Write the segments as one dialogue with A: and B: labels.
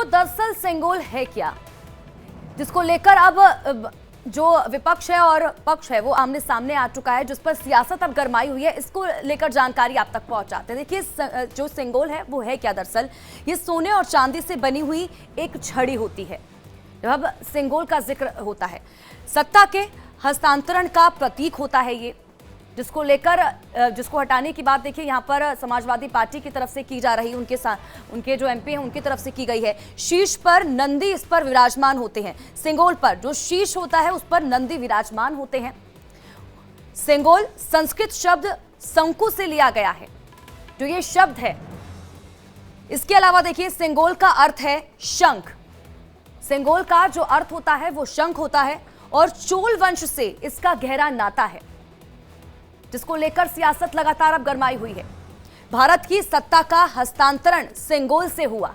A: दरअसल सेंगोल है क्या, जिसको लेकर अब जो विपक्ष है और पक्ष है वो आमने सामने आ चुका है, जिस पर सियासत अब गरमाई हुई है, इसको लेकर जानकारी आप तक पहुंचाते हैं। देखिए जो सेंगोल है वो है क्या। दरअसल ये सोने और चांदी से बनी हुई एक छड़ी होती है। जब सेंगोल का जिक्र होता है, सत्ता के हस्तांतरण का प्रतीक होता है ये, जिसको लेकर जिसको हटाने की बात देखिए यहाँ पर समाजवादी पार्टी की तरफ से की जा रही, उनके जो एमपी हैं उनकी तरफ से की गई है। शीश पर नंदी इस पर विराजमान होते हैं। सेंगोल पर जो शीश होता है उस पर नंदी विराजमान होते हैं। सेंगोल संस्कृत शब्द शंकु से लिया गया है, जो ये शब्द है। इसके अलावा देखिए सेंगोल का अर्थ है शंख। सेंगोल का जो अर्थ होता है वो शंख होता है और चोल वंश से इसका गहरा नाता है, जिसको लेकर सियासत लगातार अब गरमाई हुई है। भारत की सत्ता का हस्तांतरण सेंगोल से हुआ।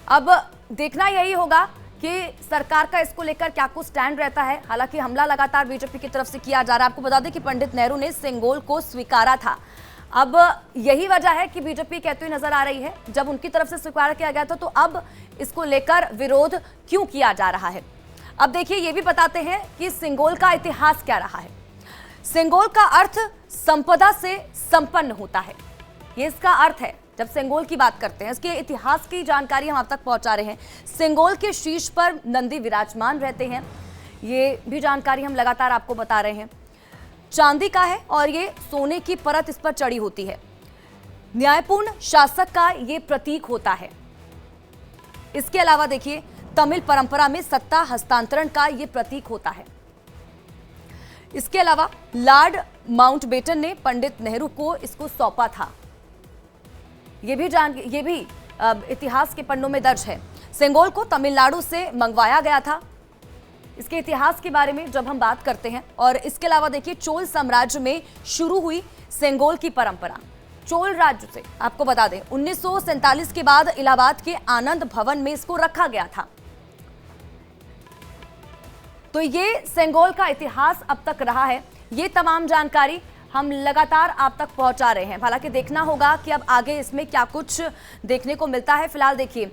A: अब देखना यही होगा कि सरकार का इसको लेकर क्या कुछ स्टैंड रहता है। हालांकि हमला लगातार बीजेपी की तरफ से किया जा रहा है। आपको बता दें कि पंडित नेहरू ने सेंगोल को स्वीकारा था। अब यही वजह है कि बीजेपी कहती हुई नजर आ रही है, जब उनकी तरफ से स्वीकार किया गया था तो अब इसको लेकर विरोध क्यों किया जा रहा है। अब देखिए ये भी बताते हैं कि सेंगोल का इतिहास क्या रहा है। सेंगोल का अर्थ संपदा से संपन्न होता है, ये इसका अर्थ है। जब सेंगोल की बात करते हैं, इसके इतिहास की जानकारी हम आप तक पहुंचा रहे हैं। सेंगोल के शीश पर नंदी विराजमान रहते हैं, ये भी जानकारी हम लगातार आपको बता रहे हैं। चांदी का है और ये सोने की परत इस पर चढ़ी होती है। न्यायपूर्ण शासक का ये प्रतीक होता है। इसके अलावा देखिए तमिल परंपरा में सत्ता हस्तांतरण का ये प्रतीक होता है। इसके अलावा लॉर्ड माउंटबेटन ने पंडित नेहरू को इसको सौंपा था। ये भी इतिहास के पन्नों में दर्ज है। सेंगोल को तमिलनाडु से मंगवाया गया था। इसके इतिहास के बारे में जब हम बात करते हैं, और इसके अलावा देखिए चोल साम्राज्य में शुरू हुई सेंगोल की परंपरा। चोल राज्य से आपको बता दें 1947 के बाद इलाहाबाद के आनंद भवन में इसको रखा गया था। तो ये सेंगोल का इतिहास अब तक रहा है। ये तमाम जानकारी हम लगातार आप तक पहुंचा रहे हैं। हालांकि देखना होगा कि अब आगे इसमें क्या कुछ देखने को मिलता है। फिलहाल देखिए